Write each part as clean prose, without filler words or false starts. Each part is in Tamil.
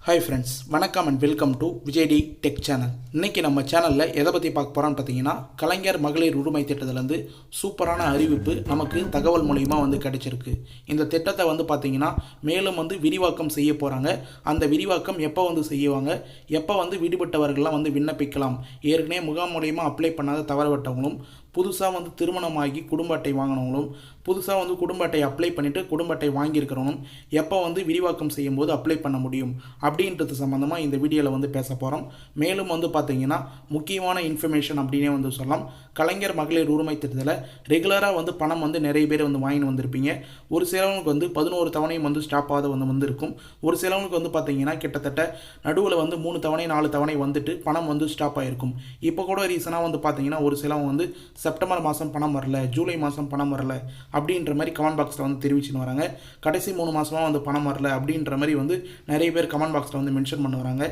ஹாய் ஃப்ரெண்ட்ஸ், வணக்கம் and welcome to விஜய்டி tech channel. இன்றைக்கி நம்ம சேனலில் எதை பற்றி பார்க்க போகிறோன்னு பார்த்தீங்கன்னா, கலைஞர் மகளிர் உரிமை திட்டத்திலேருந்து சூப்பரான அறிவிப்பு நமக்கு தகவல் மூலிமா கிடைச்சிருக்கு. இந்த திட்டத்தை பார்த்தீங்கன்னா மேலும் விரிவாக்கம் செய்ய போகிறாங்க. அந்த விரிவாக்கம் எப்போ செய்வாங்க, எப்போ விடுபட்டவர்கள்லாம் விண்ணப்பிக்கலாம். ஏற்கனவே முகாம் மூலிமா அப்ளை பண்ணாத தவறவிட்டவங்களும், புதுசாக திருமணமாகி குடும்ப அட்டை வாங்கினவங்களும், புதுசாக குடும்ப அட்டை அப்ளை பண்ணிவிட்டு குடும்ப அட்டை வாங்கியிருக்கிறவங்களும் எப்போ விரிவாக்கம் செய்யும்போது அப்ளை பண்ண முடியும் அப்படின்றது சம்மந்தமாக இந்த வீடியோவில் பேச போகிறோம். மேலும் பார்த்தீங்கன்னா முக்கியமான இன்ஃபர்மேஷன் அப்படின்னே சொல்லலாம். கலைஞர் மகளிர் உரிமை திட்டத்தில் ரெகுலராக பணம் நிறைய பேர் வாங்கின்னு வந்திருப்பீங்க. ஒரு சிலவங்களுக்கு 11 தவணையும் ஸ்டாப் ஆகாத வந்திருக்கும். ஒரு சிலவங்களுக்கு பார்த்தீங்கன்னா கிட்டத்தட்ட நடுவில் 3 தவணை 4 தவணை வந்துட்டு பணம் ஸ்டாப் ஆகிருக்கும். இப்போ கூட ரீசனாக பார்த்தீங்கன்னா ஒரு சிலவங்க செப்டம்பர் மாதம் பணம் வரல, ஜூலை மாதம் பணம் வரல அப்படின்ற மாதிரி கமெண்ட் பாக்ஸில் தெரிவிச்சுன்னு வராங்க. கடைசி 3 மாதமாக பணம் வரல அப்படின்ற மாதிரி நிறைய பேர் கமெண்ட் பாக்ஸில் மென்ஷன் பண்ண வராங்க.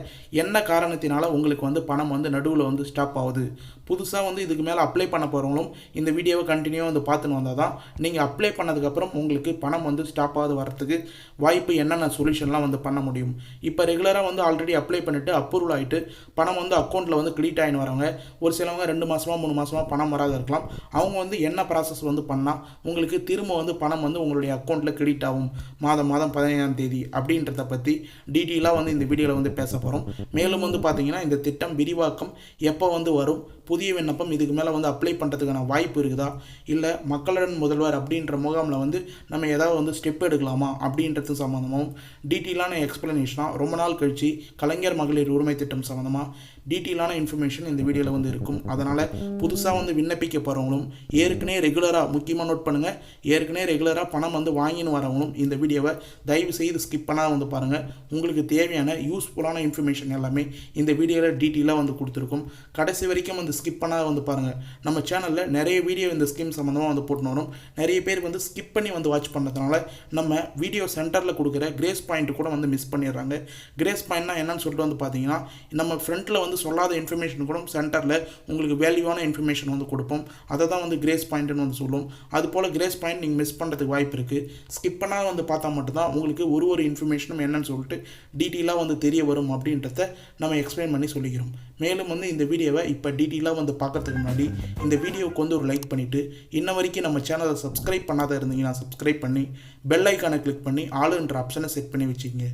என்ன காரணத்தினால உங்களுக்கு பணம் நடுவில் ஸ்டாப் ஆகுது? புதுசாக இதுக்கு மேலே அப்ளை பண்ண போகிறவங்களும் இந்த வீடியோவை கண்டினியூவாக பார்த்துன்னு வந்தால் தான் நீங்கள் அப்ளை பண்ணதுக்கப்புறம் உங்களுக்கு பணம் ஸ்டாப் ஆகுது வரத்துக்கு வாய்ப்பு என்னென்ன சொல்யூஷன்லாம் பண்ண முடியும். இப்போ ரெகுலராக ஆல்ரெடி அப்ளை பண்ணிவிட்டு அப்ரூவல் ஆகிட்டு பணம் அக்கௌண்ட்டில் கிரெடிட் ஆகின்னு வராங்க. ஒரு சிலவங்க 2 மாதமாக 3 மாதமாக பணம் வராது இருக்கலாம். அவங்க என்ன ப்ராசஸ் பண்ணால் உங்களுக்கு திரும்ப பணம் உங்களுடைய அக்கௌண்ட்டில் கிரெடிட் ஆகும் மாதம் 15ஆம் தேதி அப்படின்றத பற்றி டீட்டெயிலாக இந்த வீடியோவில் பேச போகிறோம். மேலும் பார்த்தீங்கன்னா இந்த திட்டம் விரிவாக்கம் எப்போ வரும், புதிய விண்ணப்பம் இதுக்கு மேலே அப்ளை பண்ணுறதுக்கான வாய்ப்பு இருக்குதா, இல்லை மக்களுடன் முதல்வர் அப்படின்ற முகாமில் நம்ம ஏதாவது ஸ்டெப் எடுக்கலாமா அப்படின்றது சம்மந்தமாகவும் டீட்டெயிலான எக்ஸ்பிளனேஷனாக ரொம்ப நாள் கழித்து கலைஞர் மகளிர் உரிமை திட்டம் சம்மந்தமாக டீட்டெயிலான இன்ஃபர்மேஷன் இந்த வீடியோவில் இருக்கும். அதனால் புதுசாக விண்ணப்பிக்க போகிறவங்களும், ஏற்கனவே ரெகுலராக முக்கியமாக நோட் பண்ணுங்கள், ஏற்கனவே ரெகுலராக பணம் வாங்கின்னு வரவங்களும் இந்த வீடியோவை தயவு செய்து ஸ்கிப் பண்ணால் பாருங்கள். உங்களுக்கு தேவையான யூஸ்ஃபுல்லான இன்ஃபர்மேஷன் எல்லாமே இந்த வீடியோவில் டீட்டெயிலாக கொடுத்துருக்கும். கடைசி வரைக்கும் ஸ்கிப் பண்ணால் பாருங்கள். நம்ம சேனலில் நிறைய வீடியோ இந்த ஸ்கீம் சம்மந்தமாக போட்டுன்னு வரும். நிறைய பேர் ஸ்கிப் பண்ணி வாட்ச் பண்ணுறதுனால நம்ம வீடியோ சென்டரில் கொடுக்குற கிரேஸ் பாயிண்ட் கூட மிஸ் பண்ணிடுறாங்க. கிரேஸ் பாயிண்ட்னா என்னன்னு சொல்லிட்டு பார்த்தீங்கன்னா, நம்ம ஃப்ரண்ட்டில் சொல்லாத இன்ஃபர்மேஷன் கூட சென்டரில் உங்களுக்கு வேல்யூவான இன்ஃபர்மேஷன் கொடுப்போம். அதை தான் கிரேஸ் பாயிண்ட்னு சொல்லுவோம். அதுபோல் கிரேஸ் பாயிண்ட் நீங்கள் மிஸ் பண்ணுறதுக்கு வாய்ப்பு இருக்குது. ஸ்கிப் பண்ணால் பார்த்தா மட்டும்தான் உங்களுக்கு ஒரு இன்ஃபர்மேஷனும் என்னன்னு சொல்லிட்டு டீட்டெயிலாக தெரிய வரும் அப்படின்றத நம்ம எக்ஸ்பிளைன் பண்ணி சொல்லிக்கிறோம். மேலும் இந்த வீடியோவை இப்போ டீட்டெயிலாக பார்க்கறதுக்கு முன்னாடி இந்த வீடியோவுக்கு ஒரு லைக் பண்ணிவிட்டு, இன்ன வரைக்கும் நம்ம சேனலை சப்ஸ்கிரைப் பண்ணாத இருந்தீங்கன்னா சப்ஸ்கிரைப் பண்ணி பெல் ஐக்கானை கிளிக் பண்ணி ஆளுன்ற ஆப்ஷனை செட் பண்ணி வச்சுக்கோங்க.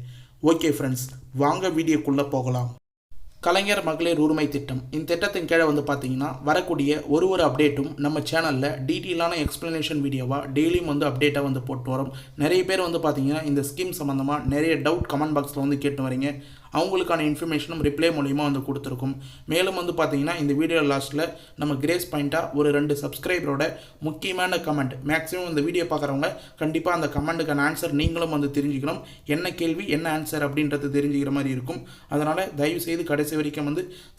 ஓகே ஃப்ரெண்ட்ஸ், வாங்க வீடியோக்குள்ளே போகலாம். கலைஞர் மகளிர் உரிமை திட்டம், இந்த திட்டத்தின் கீழே பார்த்தீங்கன்னா வரக்கூடிய ஒரு அப்டேட்டும் நம்ம சேனலில் டீட்டெயிலான எக்ஸ்ப்ளனேஷன் வீடியோவாக டெய்லியும் அப்டேட்டாக போட்டு வரோம். நிறைய பேர் பார்த்தீங்கன்னா இந்த ஸ்கீம் சம்மந்தமாக நிறைய டவுட் கமெண்ட் பாக்ஸில் கேட்டு வரீங்க. அவங்களுக்கான இன்ஃபர்மேஷனும் ரிப்ளை மூலிமா கொடுத்துருக்கும். மேலும் பார்த்தீங்கன்னா இந்த வீடியோ லாஸ்ட்டில் நம்ம கிரேஸ் பாயிண்ட்டாக ஒரு 2 சப்ஸ்கிரைபரோட முக்கியமான கமெண்ட், மேக்ஸிமம் இந்த வீடியோ பார்க்குறவங்க கண்டிப்பாக அந்த கமெண்ட்டுக்கான ஆன்சர் நீங்களும் தெரிஞ்சுக்கணும். என்ன கேள்வி என்ன ஆன்சர் அப்படின்றது தெரிஞ்சுக்கிற மாதிரி இருக்கும். அதனால் தயவுசெய்து கடைசி வரைக்கும்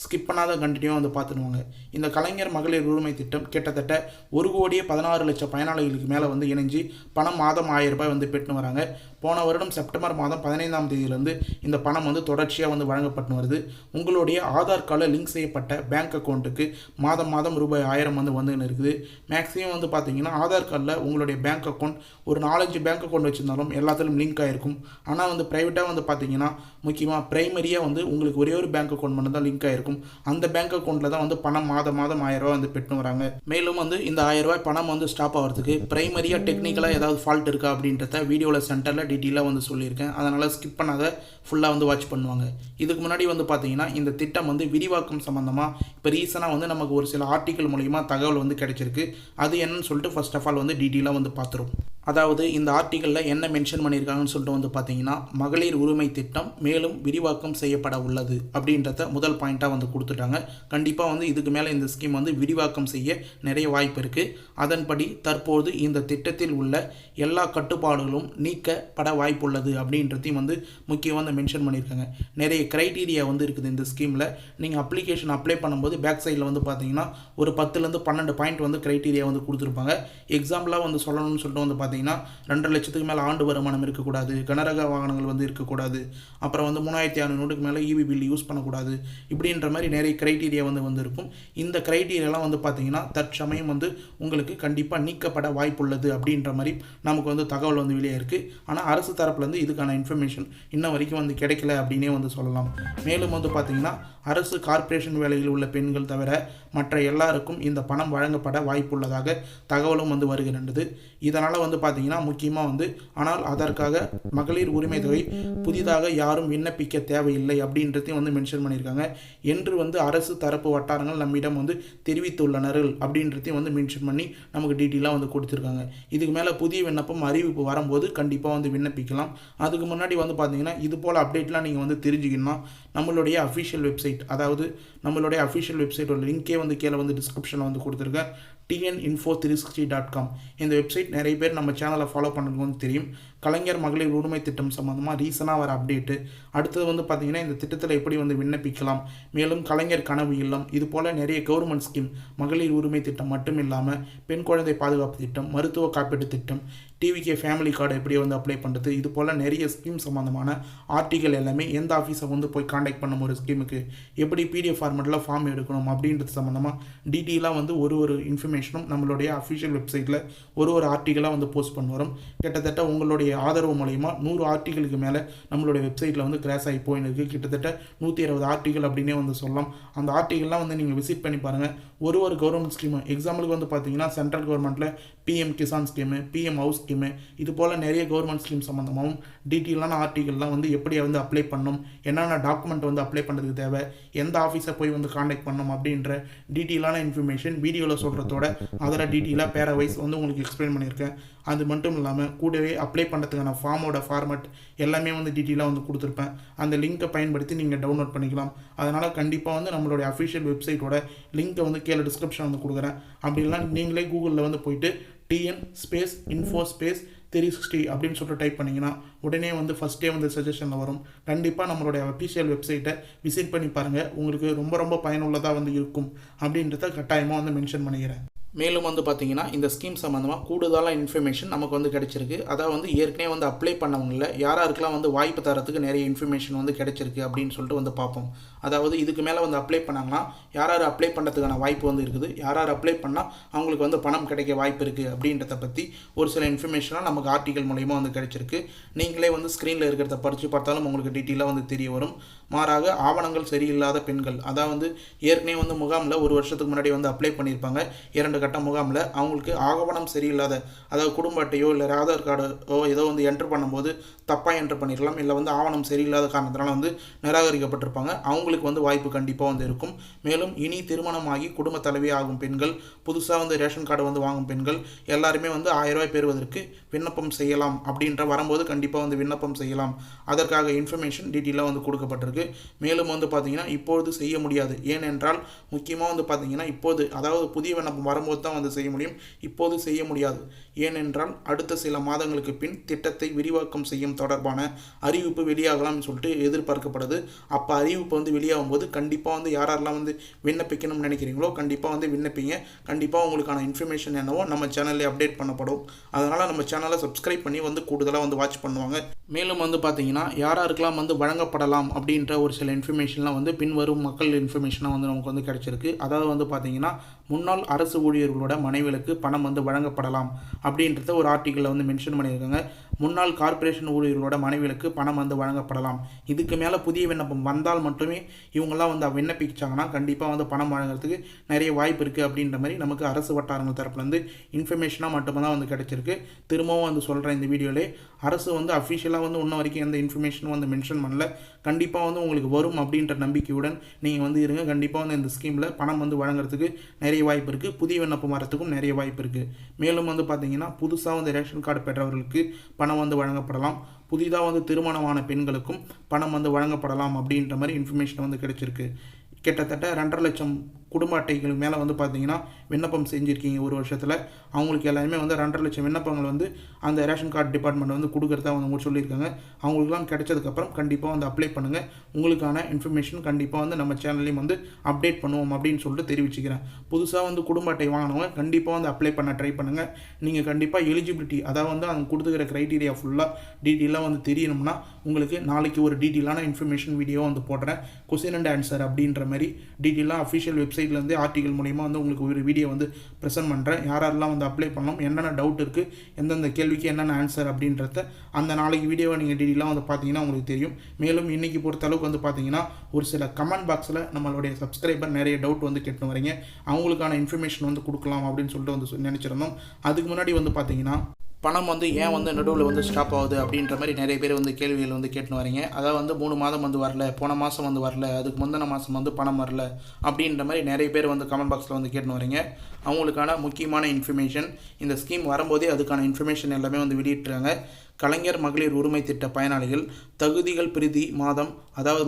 ஸ்கிப் பண்ணாத கண்டினியூவாக பார்த்துடுவாங்க. இந்த கலைஞர் மகளிர் உரிமை திட்டம் கிட்டத்தட்ட 1,16,00,000 பயனாளிகளுக்கு மேலே இணைஞ்சு பணம் மாதம் 1000 ரூபாய் பெற்றுன்னு வராங்க. போன வருடம் செப்டம்பர் மாதம் 15ஆம் தேதியிலேருந்து இந்த பணம் தொடர்ச்சியாக வழங்கப்பட்டு வருது. உங்களுடைய ஆதார் கார்டில் லிங்க் செய்யப்பட்ட பேங்க் அக்கௌண்ட்டுக்கு மாதம் ரூபாய் 1000 வந்துன்னு இருக்குது. மேக்ஸிமம் பார்த்தீங்கன்னா ஆதார் கார்டில் உங்களுடைய பேங்க் அக்கௌண்ட் ஒரு 4-5 பேங்க் அக்கௌண்ட் வச்சுருந்தாலும் எல்லாத்துலையும் லிங்க் ஆகிருக்கும். ஆனால் ப்ரைவேட்டாக பார்த்தீங்கன்னா முக்கியமாக ப்ரைமரியாக உங்களுக்கு ஒரே ஒரு பேங்க் அக்கௌண்ட் மட்டும் தான் லிங்க் ஆகிருக்கும். அந்த பேங்க் அக்கௌண்ட்டில் தான் பணம் மாதம் 1000 ரூபா பெற்று வராங்க. மேலும் இந்த 1000 ரூபாய் பணம் ஸ்டாப் ஆகிறதுக்கு ப்ரைமரியாக டெக்னிக்கலாக ஏதாவது ஃபால்ட் இருக்கா அப்படின்றத வீடியோவில் சென்டரில் டீட்டெயிலாக சொல்லியிருக்கேன். அதனால் ஸ்கிப் பண்ணாத ஃபுல்லாக வாட்ச் பண்ணுவாங்க. இதுக்கு முன்னாடி பார்த்தீங்கன்னா இந்த திட்டம் விரிவாக்கம் சம்மந்தமாக இப்போ ரீசனாக நமக்கு ஒரு சில ஆர்டிக்கல் மூலிமா தகவல் கிடைச்சிருக்கு. அது என்னன்னு சொல்லிட்டு ஃபர்ஸ்ட் ஆஃப் ஆல் டீட்டெயிலாக பார்த்துரும். அதாவது இந்த ஆர்டிக்கலில் என்ன மென்ஷன் பண்ணியிருக்காங்கன்னு சொல்லிட்டு பார்த்தீங்கன்னா, மகளிர் உரிமை திட்டம் மேலும் விரிவாக்கம் செய்யப்பட உள்ளது அப்படின்றத முதல் பாயிண்ட்டாக கொடுத்துட்டாங்க. கண்டிப்பாக இதுக்கு மேலே இந்த ஸ்கீம் விரிவாக்கம் செய்ய நிறைய வாய்ப்பு இருக்குது. அதன்படி தற்போது இந்த திட்டத்தில் உள்ள எல்லா கட்டுப்பாடுகளும் நீக்கப்பட வாய்ப்புள்ளது அப்படின்றதையும் முக்கியமாக மென்ஷன் பண்ணியிருக்காங்க. நிறைய க்ரைட்டீரியா இருக்குது இந்த ஸ்கீமில். நீங்கள் அப்ளிகேஷன் அப்ளை பண்ணும்போது பேக் சைடில் பார்த்தீங்கன்னா ஒரு 10லேருந்து 12 பாயிண்ட் க்ரைட்டீரியா கொடுத்துருப்பாங்க. எக்ஸாம்பிளாக சொல்லணும்னு சொல்லிட்டு பார்த்தீங்கன்னா பார்த்தீங்கன்னா 2.5 லட்சத்துக்கு மேலே ஆண்டு வருமானம் இருக்கக்கூடாது, கனரக வாகனங்கள் வந்து இருக்கக்கூடாது, அப்புறம் வந்து 3600 யூனிட்டுக்கு மேலே இவி பில் யூஸ் பண்ணக்கூடாது, இப்படின்ற மாதிரி நிறைய க்ரைட்டீரியா வந்து இருக்கும். இந்த க்ரைட்டீரியாலாம் வந்து பார்த்தீங்கன்னா தற்சமயம் வந்து உங்களுக்கு கண்டிப்பாக நீக்கப்பட வாய்ப்புள்ளது அப்படின்ற மாதிரி நமக்கு வந்து தகவல் வந்து வெளியே இருக்குது. ஆனால் அரசு தரப்புலேருந்து இதுக்கான இன்ஃபர்மேஷன் இன்ன வரைக்கும் வந்து கிடைக்கல அப்படின்னே வந்து சொல்லலாம். மேலும் வந்து பார்த்தீங்கன்னா அரசு கார்ப்பரேஷன் வேலையில் உள்ள பெண்கள் தவிர மற்ற எல்லாருக்கும் இந்த பணம் வழங்கப்பட வாய்ப்புள்ளதாக தகவலும் வந்து வருகின்றது. இதனால் வந்து பார்த்தீங்கன்னா முக்கியமாக வந்து ஆனால் அதற்காக மகளிர் உரிமை தொகை புதிதாக யாரும் விண்ணப்பிக்க தேவையில்லை அப்படின்றதையும் வந்து மென்ஷன் பண்ணியிருக்காங்க என்று வந்து அரசு தரப்பு வட்டாரங்கள் நம்மிடம் வந்து தெரிவித்துள்ளனர்கள் அப்படின்றதையும் வந்து மென்ஷன் பண்ணி நமக்கு டீட்டெயிலாக வந்து கொடுத்துருக்காங்க. இதுக்கு மேலே புதிய விண்ணப்பம் அறிவிப்பு வரும்போது கண்டிப்பாக வந்து விண்ணப்பிக்கலாம். அதுக்கு முன்னாடி வந்து பார்த்தீங்கன்னா இது போல் அப்டேட்லாம் நீங்கள் வந்து தெரிஞ்சுக்கணும்னா நம்மளுடைய அஃபிஷியல் வெப்சைட், அதாவது நம்மளுடைய அஃபிஷியல் வெப்சைட்டோட லிங்கே வந்து கீழே வந்து டிஸ்கிரிப்ஷனில் வந்து கொடுத்துருக்கேன், tninfo360.com. இந்த வெப்சைட் நிறைய பேர் நம்ம சேனலை ஃபாலோ பண்ணுறது வந்து தெரியும். கலைஞர் மகளிர் உரிமை திட்டம் சம்மந்தமாக ரீசனாக வர அப்டேட்டு, அடுத்தது வந்து பார்த்திங்கன்னா இந்த திட்டத்தில் எப்படி வந்து விண்ணப்பிக்கலாம், மேலும் கலைஞர் கனவு இல்லம், இது போல் நிறைய கவர்மெண்ட் ஸ்கீம், மகளிர் உரிமை திட்டம் மட்டும் இல்லாமல் பெண் குழந்தை பாதுகாப்பு திட்டம், மருத்துவ காப்பீட்டு திட்டம், டிவிகே ஃபேமிலி கார்டு எப்படி வந்து அப்ளை பண்ணுறது, இது போல் நிறைய ஸ்கீம் சம்மந்தமான ஆர்டிகல் எல்லாமே எந்த ஆஃபீஸை வந்து போய் காண்டாக்ட் பண்ணணும், ஒரு ஸ்கீமுக்கு எப்படி பிடிஎஃப் ஃபார்மெட்டில் ஃபார்ம் எடுக்கணும் அப்படின்றது சம்மந்தமாக டீட்டெயிலாக வந்து ஒரு இன்ஃபர்மேஷனும் நம்மளுடைய அஃபிஷியல் வெப்சைட்டில் ஒரு ஆர்டிகலாக வந்து போஸ்ட் பண்ண வரும். கிட்டத்தட்ட உங்களுடைய ஆதரவு மூலயமா 100 ஆர்டிகளுக்கு மேலே நம்மளுடைய வெப்சைட்டில் வந்து கிராஸ் ஆகி போயின்னு இருக்குது. கிட்டத்தட்ட 120 ஆர்டிகல் அப்படின்னே வந்து சொல்லலாம். அந்த ஆர்டிகல்லாம் வந்து நீங்கள் விசிட் பண்ணி பாருங்கள். ஒரு கவர்மெண்ட் ஸ்கீமு, எக்ஸாம்பிளுக்கு வந்து பார்த்தீங்கன்னா சென்ட்ரல் கவர்மெண்ட்டில் PM Kisan scheme, PM house scheme, இது போல் நிறைய கவர்மெண்ட் ஸ்கீம் சம்மந்தமாகவும் டீட்டெயிலான ஆர்டிகல்லாம் வந்து எப்படி வந்து அப்ளை பண்ணணும், என்னென்ன டாக்குமெண்ட் வந்து அப்ளை பண்ணுறதுக்கு தேவை, எந்த ஆஃபீஸை போய் வந்து காண்டாக்ட் பண்ணணும் அப்படின்ற டீட்டெயிலான இன்ஃபர்மேஷன் வீடியோவில் சொல்கிறதோட அதில் டீட்டெயிலாக பேரா வைஸ் வந்து உங்களுக்கு எக்ஸ்பிளைன் பண்ணியிருக்கேன். அது மட்டும் இல்லாமல் கூடவே அப்ளை பண்ணுறதுக்கான ஃபார்மோட ஃபார்மட் எல்லாமே வந்து டீட்டெயிலாக வந்து கொடுத்துருப்பேன். அந்த லிங்க்கை பயன்படுத்தி நீங்கள் டவுன்லோட் பண்ணிக்கலாம். அதனால் கண்டிப்பாக வந்து நம்மளுடைய அஃபிஷியல் வெப்சைட்டோட லிங்க்கை வந்து கீழே டிஸ்கிரிப்ஷன் வந்து கொடுக்குறேன். அப்படின்னா நீங்களே கூகுளில் வந்து போயிட்டு TN_info_360 அப்படின்னு சொல்லிட்டு டைப் பண்ணிங்கன்னா உடனே வந்து ஃபஸ்ட்டே வந்து சஜஷனில் வரும். கண்டிப்பாக நம்மளுடைய அஃபிஷியல் வெப்சைட்டை விசிட் பண்ணி பாருங்கள். உங்களுக்கு ரொம்ப பயனுள்ளதாக வந்து இருக்கும் அப்படின்றத கட்டாயமாக வந்து மென்ஷன் பண்ணிக்கிறேன். மேலும் வந்து பார்த்தீங்கன்னா இந்த ஸ்கீம் சம்மந்தமாக கூடுதலாக இன்ஃபர்மேஷன் நமக்கு வந்து கிடைச்சிருக்கு. அதாவது வந்து ஏற்கனவே வந்து அப்ளை பண்ணவங்கள யாராருக்கெல்லாம் வந்து வாய்ப்பு தரத்துக்கு நிறைய இன்ஃபர்மேஷன் வந்து கிடைச்சிருக்கு அப்படின்னு சொல்லிட்டு வந்து பார்ப்போம். அதாவது இதுக்கு மேலே வந்து அப்ளை பண்ணாங்கன்னா யார் அப்ளை பண்ணுறதுக்கான வாய்ப்பு வந்து இருக்குது, யார் அப்ளை பண்ணால் அவங்களுக்கு வந்து பணம் கிடைக்க வாய்ப்பு இருக்குது அப்படின்றத பற்றி ஒரு சில இன்ஃபர்மேஷனாக நமக்கு ஆர்டிகல் மூலயமா வந்து கிடைச்சிருக்கு. நீங்களே வந்து ஸ்க்ரீனில் இருக்கிறத படித்து பார்த்தாலும் உங்களுக்கு டீட்டெயிலாக வந்து தெரிய வரும். மாறாக ஆவணங்கள் சரியில்லாத பெண்கள், அதாவது ஏற்கனவே வந்து முகாமில் ஒரு வருஷத்துக்கு முன்னாடி வந்து அப்ளை பண்ணியிருப்பாங்க 2 கட்ட முகாமில், அவங்களுக்கு ஆவணம் சரியில்லாத, அதாவது குடும்ப அட்டையோ இல்லை ஆதார் கார்டோ ஏதோ வந்து என்ட்ரு பண்ணும்போது தப்பாக என்ட்ரு பண்ணிடலாம், இல்லை வந்து ஆவணம் சரியில்லாத காரணத்தினால வந்து நிராகரிக்கப்பட்டிருப்பாங்க. அவங்களுக்கு வந்து வாய்ப்பு கண்டிப்பாக வந்து இருக்கும். மேலும் இனி திருமணமாகி குடும்ப தலைவி ஆகும் பெண்கள், புதுசாக வந்து ரேஷன் கார்டு வந்து வாங்கும் பெண்கள் எல்லாருமே வந்து 1000 ரூபாய் பெறுவதற்கு விண்ணப்பம் செய்யலாம். அப்படின்ற வரும்போது கண்டிப்பாக வந்து விண்ணப்பம் செய்யலாம். அதற்காக இன்ஃபர்மேஷன் டீட்டெயிலாக வந்து கொடுக்கப்பட்டிருக்கு. மேலும் வந்து பார்த்தீங்கன்னா இப்போது செய்ய முடியாது. ஏனென்றால் முக்கியமாக வந்து பார்த்தீங்கன்னா இப்போது, அதாவது புதிய விண்ணப்பம் வரும்போது தான் வந்து செய்ய முடியும், இப்போது செய்ய முடியாது. ஏனென்றால் அடுத்த சில மாதங்களுக்கு பின் திட்டத்தை விரிவாக்கம் செய்யும் தொடர்பான அறிவிப்பு வெளியாகலாம்னு சொல்லிட்டு எதிர்பார்க்கப்படுது. அப்போ அறிவிப்பு வந்து வெளியாகும் போது கண்டிப்பாக வந்து யாரெல்லாம் வந்து விண்ணப்பிக்கணும்னு நினைக்கிறீங்களோ கண்டிப்பாக வந்து விண்ணப்பிங்க. கண்டிப்பாக உங்களுக்கான இன்ஃபர்மேஷன் என்னவோ நம்ம சேனல்லே அப்டேட் பண்ணப்படும். அதனால் நம்ம சேனலை சப்ஸ்கிரைப் பண்ணி வந்து கூடுதலாக வந்து வாட்ச் பண்ணுவாங்க. மேலும் வந்து பார்த்தீங்கன்னா யாராருக்கெல்லாம் வந்து வழங்கப்படலாம் அப்படின்ற ஒரு சில இன்ஃபர்மேஷன்லாம் வந்து பின்வரும் மக்கள் இன்ஃபர்மேஷனாக வந்து நமக்கு வந்து கிடைச்சிருக்கு. அதாவது வந்து பார்த்தீங்கன்னா முன்னாள் அரசு ஊழியர்களோட மனைவிகளுக்கு பணம் வந்து வழங்கப்படலாம் அப்படின்றத ஒரு ஆர்டிக்கலில் வந்து மென்ஷன் பண்ணியிருக்காங்க. முன்னாள் கார்ப்பரேஷன் ஊழியர்களோட மனைவிகளுக்கு பணம் வந்து வழங்கப்படலாம். இதுக்கு மேலே புதிய விண்ணப்பம் வந்தால் மட்டுமே இவங்கெல்லாம் வந்து விண்ணப்பிச்சாங்கன்னா கண்டிப்பாக வந்து பணம் வழங்குறதுக்கு நிறைய வாய்ப்பு இருக்குது அப்படின்ற மாதிரி நமக்கு அரசு வட்டாரங்கள் தரப்புலேருந்து இன்ஃபர்மேஷனாக மட்டும்தான் வந்து கிடைச்சிருக்கு. திரும்பவும் வந்து சொல்கிறேன், இந்த வீடியோவிலே அரசு வந்து அஃபிஷியலாக வந்து இன்ன வரைக்கும் எந்த இன்ஃபர்மேஷனும் வந்து மென்ஷன் பண்ணல. கண்டிப்பாக வந்து உங்களுக்கு வரும் அப்படின்ற நம்பிக்கையுடன் நீங்கள் வந்து இருங்க. கண்டிப்பாக வந்து இந்த ஸ்கீமில் பணம் வந்து வழங்குறதுக்கு நிறைய வாய்ப்பு இருக்குது. புதிய விண்ணப்பம் வரத்துக்கும் நிறைய வாய்ப்பு இருக்குது. மேலும் வந்து பார்த்தீங்கன்னா புதுசாக வந்து ரேஷன் கார்டு பெற்றவர்களுக்கு பணம் வந்து வழங்கப்படலாம். புதிதாக வந்து திருமணமான பெண்களுக்கும் பணம் வந்து வழங்கப்படலாம் அப்படின்ற மாதிரி இன்ஃபர்மேஷன் வந்து கிடைச்சிருக்கு. கிட்டத்தட்ட 2.5 லட்சம் குடும்ப அட்டைகள் மேலே வந்து பார்த்தீங்கன்னா விண்ணப்பம் செஞ்சுருக்கீங்க ஒரு வருஷத்தில், அவங்களுக்கு எல்லாருமே வந்து 2.5 லட்சம் விண்ணப்பங்கள் வந்து அந்த ரேஷன் கார்டு டிபார்ட்மெண்ட் வந்து கொடுக்குறதா அவங்க சொல்லியிருக்காங்க. அவங்களுக்குலாம் கிடைச்சதுக்கப்புறம் கண்டிப்பாக வந்து அப்ளை பண்ணுங்கள். உங்களுக்கான இன்ஃபர்மேஷன் கண்டிப்பாக வந்து நம்ம சேனல்லையும் வந்து அப்டேட் பண்ணுவோம் அப்படின்னு சொல்லிட்டு தெரிவிச்சுக்கிறேன். புதுசாக வந்து குடும்ப அட்டை வாங்கினவங்க கண்டிப்பாக வந்து அப்ளை பண்ண ட்ரை பண்ணுங்கள். நீங்கள் கண்டிப்பாக எலிஜிபிலிட்டி, அதாவது வந்து அவங்க கொடுத்துக்கிற க்ரைட்டீரியா ஃபுல்லாக டீட்டெயிலாக வந்து தெரியணும்னா உங்களுக்கு நாளைக்கு ஒரு டீட்டெயிலான இன்ஃபர்மேஷன் வீடியோ வந்து போடுறேன். கொஸ்டின் அண்ட் ஆன்சர் அப்படின்ற மாதிரி டீட்டெயிலாக அஃபிஷியல் வெப்சைட்லேருந்து ஆர்டிகல் மூலிமா வந்து உங்களுக்கு ஒரு வீடியோ வந்து ப்ரெசென்ட் பண்ணுறேன். யாரெல்லாம் வந்து அப்ளை பண்ணலாம், என்னென்ன டவுட் இருக்குது, எந்தெந்த கேள்விக்கு என்னென்ன ஆன்சர் அப்படின்றத அந்த நாளைக்கு வீடியோவை நீங்கள் டீட்டெயிலாக வந்து பார்த்தீங்கன்னா உங்களுக்கு தெரியும். மேலும் இன்றைக்கி பொறுத்தளவுக்கு வந்து பார்த்தீங்கன்னா ஒரு சில கமெண்ட் பாக்ஸில் நம்மளுடைய சப்ஸ்கிரைபர் நிறைய டவுட் வந்து கேட்டு வரீங்க. அவங்களுக்கான இன்ஃபர்மேஷன் வந்து கொடுக்கலாம் அப்படின்னு சொல்லிட்டு வந்து நினச்சிருந்தோம். அதுக்கு முன்னாடி வந்து பார்த்தீங்கன்னா பணம் வந்து ஏன் வந்து நடுவில் வந்து ஸ்டாப் ஆகுது அப்படின்ற மாதிரி நிறைய பேர் வந்து கேள்விகள் வந்து கேட்டுன்னு வரீங்க. அதாவது வந்து 3 மாதம் வந்து வரல, போன மாதம் வந்து வரல, அதுக்கு முந்தின மாதம் வந்து பணம் வரல அப்படின்ற மாதிரி நிறைய பேர் வந்து கமெண்ட் பாக்ஸில் வந்து கேட்டுன்னு வரீங்க. அவங்களுக்கான முக்கியமான இன்ஃபர்மேஷன், இந்த ஸ்கீம் வரும்போதே அதுக்கான இன்ஃபர்மேஷன் எல்லாமே வந்து வெளியிட்டுறாங்க. கலைஞர் மகளிர் உரிமை திட்ட பயனாளிகள் தகுதிகள் பிரதி மாதம், அதாவது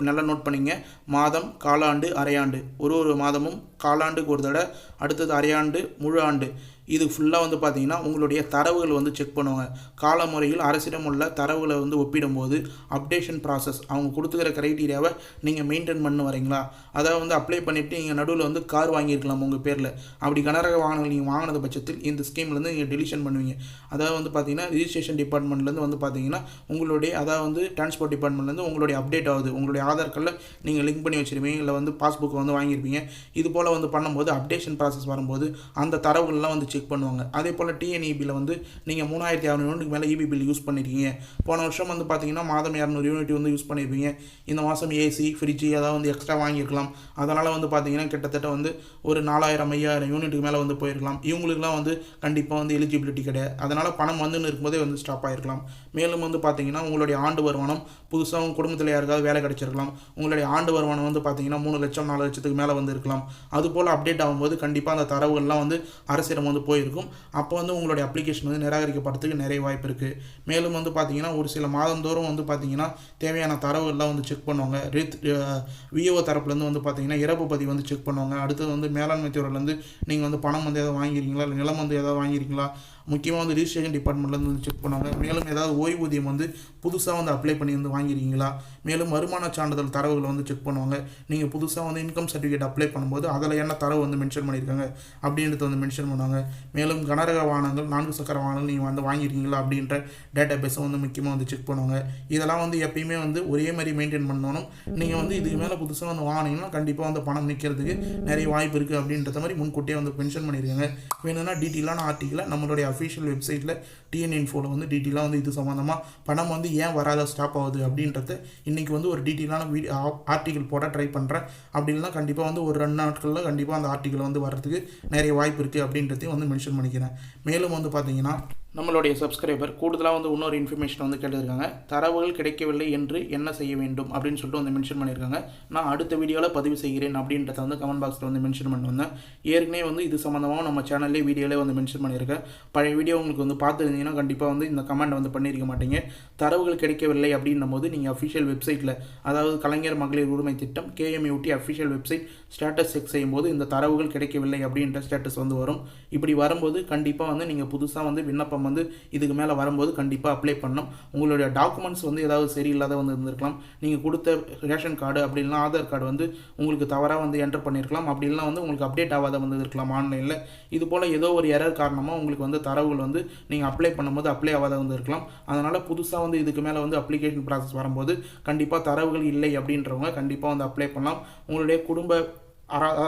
நல்லா நோட் பண்ணிங்க, மாதம், காலாண்டு, அரையாண்டு, ஒரு மாதமும் காலாண்டுக்கு ஒரு தடவை, அடுத்தது அரையாண்டு, முழு ஆண்டு, இது ஃபுல்லாக வந்து பார்த்திங்கன்னா உங்களுடைய தரவுகள் வந்து செக் பண்ணுவாங்க. கால முறையில் அரசிடம் உள்ள தரவுகளை வந்து ஒப்பிடும்போது அப்டேஷன் ப்ராசஸ், அவங்க கொடுத்துக்கிற க்ரைட்டீரியாவை நீங்கள் மெயின்டைன் பண்ண வரீங்களா, அதாவது வந்து அப்ளை பண்ணிவிட்டு நீங்கள் நடுவில் வந்து கார் வாங்கியிருக்கலாம் உங்கள் பேரில், அப்படி கனரக வாகனங்கள் நீங்கள் வாங்கினது பட்சத்தில் இந்த ஸ்கீம்லேருந்து நீங்கள் டெலிஷன் பண்ணுவீங்க. அதாவது வந்து பார்த்திங்கன்னா ரிஜிஸ்ட்ரேஷன் டிபார்ட்மெண்ட்லேருந்து வந்து பார்த்திங்கன்னா உங்களுடைய, அதாவது வந்து டிரான்ஸ்போர்ட் டிபார்ட்மெண்ட்லேருந்து உங்களுடைய அப்டேட் ஆகுது, உங்களுடைய ஆதார் கார்டில் நீங்கள் லிங்க் பண்ணி வச்சுருப்பீங்க, இல்லை வந்து பாஸ்புக் வந்து வாங்கியிருப்பீங்க. இது போல் வந்து பண்ணும்போது அப்டேஷன் ப்ராசஸ் வரும்போது அந்த தரவுகள்லாம் வந்து செக் பண்ணுவாங்க. அதே போல் டிஎன்இபியில் வந்து நீங்கள் 3600 யூனிட்டுக்கு மேலே இபி பில் யூஸ் பண்ணியிருக்கீங்க, போன வருஷம் வந்து பார்த்தீங்கன்னா மாதம் 200 யூனிட் வந்து யூஸ் பண்ணியிருப்பீங்க, இந்த மாதம் ஏசி ஃப்ரிட்ஜு அதாவது வந்து எக்ஸ்ட்ரா வாங்கியிருக்கலாம், அதனால் வந்து பார்த்தீங்கன்னா கிட்டத்தட்ட வந்து ஒரு 4000-5000 யூனிட்டுக்கு மேலே வந்து போயிருக்கலாம். இவங்களுக்குலாம் வந்து கண்டிப்பாக வந்து எலிஜிபிலிட்டி கிடையாது. அதனால் பணம் வந்துன்னு இருக்கும்போதே வந்து ஸ்டாப் ஆகிருக்கலாம். மேலும் வந்து பார்த்தீங்கன்னா உங்களுடைய ஆண்டு வருமானம், புதுசாக உங்கள் குடும்பத்தில் யாருக்காவது வேலை கிடைச்சிருக்கலாம், உங்களுடைய ஆண்டு வருமானம் வந்து பார்த்தீங்கன்னா 3 லட்சம் 4 லட்சத்துக்கு மேலே வந்து இருக்கலாம். அதுபோல் அப்டேட் ஆகும்போது கண்டிப்பாக அந்த தரவுகள்லாம் வந்து அரசிடம் வந்து போயிருக்கும். அப்போ வந்து உங்களுடைய அப்ளிகேஷன் வந்து நிராகரிக்கப்படுறதுக்கு நிறைய வாய்ப்பு இருக்குது. மேலும் வந்து பார்த்தீங்கன்னா ஒரு சில மாதந்தோறும் வந்து பார்த்தீங்கன்னா தேவையான தரவுகள்லாம் வந்து செக் பண்ணுவாங்க. விஓ தரப்புலேருந்து வந்து பார்த்தீங்கன்னா இறப்பு பதிவு வந்து செக் பண்ணுவாங்க. அடுத்தது வந்து மேலாண்மை துறையிலேருந்து நீங்கள் வந்து பணம் வந்து ஏதாவது வாங்கியிருக்கீங்களா, இல்லை நிலம் வந்து ஏதாவது வாங்கியிருக்கீங்களா, முக்கியமாக வந்து ரிஜிஸ்ட்ரேஷன் டிபார்ட்மெண்ட்லேருந்து வந்து செக் பண்ணுவாங்க. மேலும் ஏதாவது ஓய்வூதியம் வந்து புதுசாக வந்து அப்ளை பண்ணி வந்து வாங்கியிருக்கீங்களா, மேலும் வருமான சான்றிதழ் தரவுகளை வந்து செக் பண்ணுவாங்க. நீங்கள் புதுசாக வந்து இன்கம் சர்டிஃபிகேட் அப்ளை பண்ணும்போது அதில் என்ன தரவு வந்து மென்ஷன் பண்ணியிருக்காங்க அப்படின்றத வந்து மென்ஷன் பண்ணுவாங்க. மேலும் கனரக வாகனங்கள், 4 சக்கர வாகனங்கள் நீங்கள் வந்து வாங்கியிருக்கீங்களா அப்படின்ற டேட்டா பேஸை வந்து முக்கியமாக வந்து செக் பண்ணுவாங்க. இதெல்லாம் வந்து எப்பயுமே வந்து ஒரே மாதிரி மெயின்டைன் பண்ணணும். நீங்கள் வந்து இதுக்கு மேலே புதுசாக வந்து வாங்கினீங்கன்னா கண்டிப்பாக வந்து பணம் நிற்கிறதுக்கு நிறைய வாய்ப்பு இருக்குது அப்படின்றத மாதிரி முன்கூட்டியே வந்து மென்ஷன் பண்ணியிருக்காங்க. வேணும்னா டீட்டெயிலான ஆர்டிக்கலை நம்மளுடைய அஃபிஷியல் வெப்சைட்டில் டிஎன்இன்ஃபோவில் வந்து டீட்டெயிலாக வந்து இது சம்மந்தமாக பணம் வந்து ஏன் வராத ஸ்டாப் ஆகுது அப்படின்றத இன்றைக்கி வந்து ஒரு டீட்டெயிலான ஆர்டிக்கல் போட ட்ரை பண்ணுறேன். அப்படி இல்லைனா கண்டிப்பாக வந்து ஒரு 2 நாட்களில் கண்டிப்பாக அந்த ஆர்டிக்கல் வந்து வர்றதுக்கு நிறைய வாய்ப்பு இருக்குது அப்படின்றதையும் வந்து மென்ஷன் பண்ணிக்கிறேன். மேலும் வந்து பார்த்தீங்கன்னா நம்மளுடைய சப்ஸ்கிரைபர் கூடுதலாக வந்து இன்னொரு இன்ஃபர்மேஷன் வந்து கேட்டிருக்காங்க. தரவுகள் கிடைக்கவில்லை என்று என்ன செய்ய வேண்டும் அப்படின்னு சொல்லிட்டு வந்து மென்ஷன் பண்ணியிருக்காங்க. நான் அடுத்த வீடியோவில் பதிவு செய்கிறேன் அப்படின்றத வந்து கமெண்ட் பாக்ஸில் வந்து மென்ஷன் பண்ணி வந்தேன். ஏற்கனவே வந்து இது சம்மந்தமாக நம்ம சேனல்லே வீடியோவில் வந்து மென்ஷன் பண்ணியிருக்கேன். பழைய வீடியோ உங்களுக்கு வந்து பார்த்துருந்தீங்கன்னா கண்டிப்பாக வந்து இந்த கமெண்ட் வந்து பண்ணியிருக்க மாட்டீங்க. தரவுகள் கிடைக்கவில்லை அப்படின்னும் போது நீங்கள் அஃபிஷியல் வெப்சைட்டில், அதாவது கலைஞர் மகளிர் உரிமை திட்டம் KMUT official website status check செய்யும்போது இந்த தரவுகள் கிடைக்கவில்லை அப்படின்ற ஸ்டேட்டஸ் வந்து வரும். இப்படி வரும்போது கண்டிப்பாக வந்து நீங்கள் புதுசாக வந்து விண்ணப்பம் வந்து இதுக்கு மேலே வரும்போது கண்டிப்பாக அப்ளை பண்ணணும். உங்களுடைய டாக்குமெண்ட்ஸ் வந்து ஏதாவது சரியில்லாத வந்து இருந்திருக்கலாம். நீங்கள் கொடுத்த ரேஷன் கார்டு அப்படின்னா ஆதார் கார்டு வந்து உங்களுக்கு தவறாக வந்து என்டர் பண்ணியிருக்கலாம். அப்படி இல்லைனா வந்து உங்களுக்கு அப்டேட் ஆகாத வந்து இருக்கலாம் ஆன்லைனில். இது போல் ஏதோ ஒரு எரர் காரணமாக உங்களுக்கு வந்து தரவுகள் வந்து நீங்கள் அப்ளை பண்ணும்போது அப்ளை ஆகாத வந்து இருக்கலாம். அதனால் புதுசாக வந்து இதுக்கு மேலே வந்து அப்ளிகேஷன் ப்ராசஸ் வரும்போது கண்டிப்பாக தரவுகள் இல்லை அப்படின்றவங்க கண்டிப்பாக வந்து அப்ளை பண்ணலாம். உங்களுடைய குடும்ப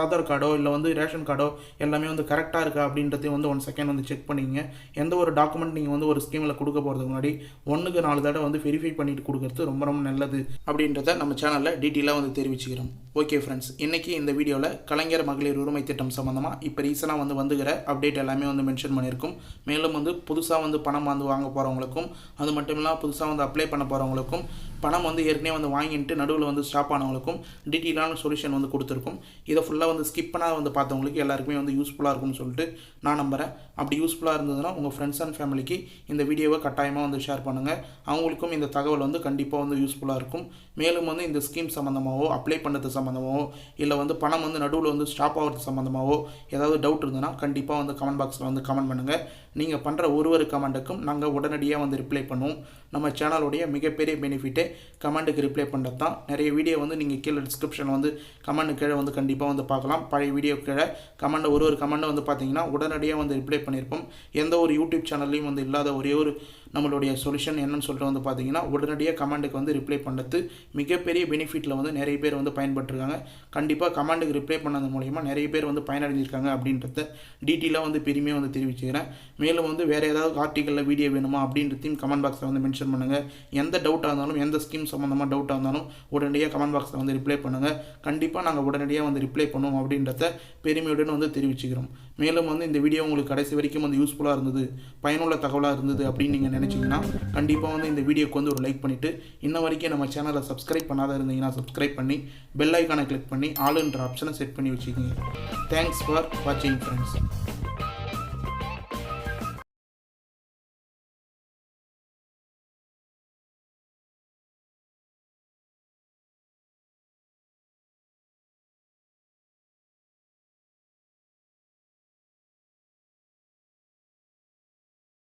ஆதார் கார்டோ இல்லை வந்து ரேஷன் கார்டோ எல்லாமே வந்து கரெக்டாக இருக்கா அப்படின்றதையும் வந்து 1 செகண்ட் வந்து செக் பண்ணிங்க. எந்த ஒரு டாக்குமெண்ட் நீங்கள் வந்து ஒரு ஸ்கீமில் கொடுக்க போகிறதுக்கு முன்னாடி 1க்கு 4 தடவை வந்து வெரிஃபை பண்ணிட்டு கொடுக்கறது ரொம்ப ரொம்ப நல்லது அப்படின்றத நம்ம சேனலில் டீட்டெயிலாக வந்து தெரிவிச்சுக்கிறோம். ஓகே ஃப்ரெண்ட்ஸ், இன்றைக்கி இந்த வீடியோவில் கலைஞர் மகளிர் உரிமை திட்டம் சம்மந்தமாக இப்போ ரீசனாக வந்து வந்துகிற அப்டேட் எல்லாமே வந்து மென்ஷன் பண்ணியிருக்கும். மேலும் வந்து புதுசாக வந்து பணம் வந்து வாங்க போகிறவங்களுக்கும், அது மட்டும் இல்லாமல் புதுசாக வந்து அப்ளை பண்ண போகிறவங்களுக்கும், பணம் வந்து ஏற்கனவே வந்து வாங்கிட்டு நடுவில் வந்து ஸ்டாப் ஆனவங்களுக்கும் டீட்டெயிலான சொல்யூஷன் வந்து கொடுத்துருக்கும். இதை ஃபுல்லாக வந்து ஸ்கிப் பண்ணால் வந்து பார்த்தவங்களுக்கு எல்லாருக்குமே வந்து யூஸ்ஃபுல்லாக இருக்கும்னு சொல்லிட்டு நான் நம்புகிறேன். அப்படி யூஸ்ஃபுல்லாக இருந்ததுன்னா உங்கள் ஃப்ரெண்ட்ஸ் அண்ட் ஃபேமிலிக்கு இந்த வீடியோவை கட்டாயமாக வந்து ஷேர் பண்ணுங்கள். அவங்களுக்கும் இந்த தகவல் வந்து கண்டிப்பாக வந்து யூஸ்ஃபுல்லாக இருக்கும். மேலும் வந்து இந்த ஸ்கீம் சம்மந்தமாகவோ அப்ளை பண்ணுறது சம்மந்தமாகவோ இல்லை வந்து பணம் வந்து நடுவில் வந்து ஸ்டாப் ஆகிறது சம்மந்தமாகவோ ஏதாவது டவுட் இருந்ததுன்னா கண்டிப்பாக வந்து கமெண்ட் பாக்ஸில் வந்து கமெண்ட் பண்ணுங்கள். நீங்கள் பண்ணுற ஒரு கமெண்ட்டுக்கும் நாங்கள் உடனடியாக வந்து ரிப்ளை பண்ணுவோம். நம்ம சேனலுடைய மிகப்பெரிய பெனிஃபிட்டே கமெண்ட்டுக்கு ரிப்ளை பண்ணுறது தான். நிறைய வீடியோ வந்து நீங்கள் கீழே டிஸ்கிரிப்ஷன் வந்து கமெண்ட் கீழே வந்து கண்டிப்பாக வந்து பார்க்கலாம். பழைய வீடியோ கீழே கமெண்ட் ஒரு கமெண்ட் வந்து பார்த்தீங்கன்னா உடனடியாக வந்து ரிப்ளை பண்ணியிருப்போம். எந்த ஒரு யூடியூப் சேனல்லையும் வந்து இல்லாத ஒரே ஒரு நம்மளுடைய சொல்யூஷன் என்னன்னு சொல்லிட்டு வந்து பார்த்தீங்கன்னா உடனடியாக கமெண்ட்டுக்கு வந்து ரிப்ளை பண்ணுறது மிகப்பெரிய பெனிஃபிட்டில் வந்து நிறைய பேர் வந்து பயன்பட்டுருக்காங்க. கண்டிப்பாக கமெண்ட்டுக்கு ரிப்ளை பண்ணது மூலிமா நிறைய பேர் வந்து பயனடைஞ்சிருக்காங்க அப்படின்றத டீட்டெயிலாக வந்து பெருமையாக வந்து தெரிவிச்சுக்கிறேன். மேலும் வந்து வேறு ஏதாவது ஆர்டிக்கலில் வீடியோ வேணுமா அப்படின்றதையும் கமெண்ட் பாக்ஸில் வந்து மென்ஷன் பண்ணுங்கள். எந்த டவுட்டாக இருந்தாலும் எந்த ஸ்கீம் சம்மந்தமாக டவுட்டாக இருந்தாலும் உடனடியாக கமெண்ட் பாக்ஸில் வந்து ரிப்ளை பண்ணுங்கள். கண்டிப்பாக நாங்கள் உடனடியாக வந்து ரிப்ளை பண்ணுவோம் அப்படின்றத பெருமையுடன் வந்து தெரிவிச்சுக்கிறோம். மேலும் வந்து இந்த வீடியோ உங்களுக்கு கடைசி வரைக்கும் வந்து யூஸ்ஃபுல்லாக இருந்தது, பயனுள்ள தகவலாக இருந்தது அப்படின்னு நீங்கள் நினச்சிங்கன்னா கண்டிப்பாக வந்து இந்த வீடியோக்கு வந்து ஒரு லைக் பண்ணிவிட்டு இன்ன வரைக்கும் நம்ம சேனலை சப்ஸ்கிரைப் பண்ணாத இருந்தீங்கன்னா சப்ஸ்கிரைப் பண்ணி பெல் ஐக்கானை கிளிக் பண்ணி ஆளுன்ற ஆப்ஷனை செட் பண்ணி வச்சுக்கோங்க. தேங்க்ஸ் ஃபார் வாட்சிங் ஃப்ரெண்ட்ஸ்.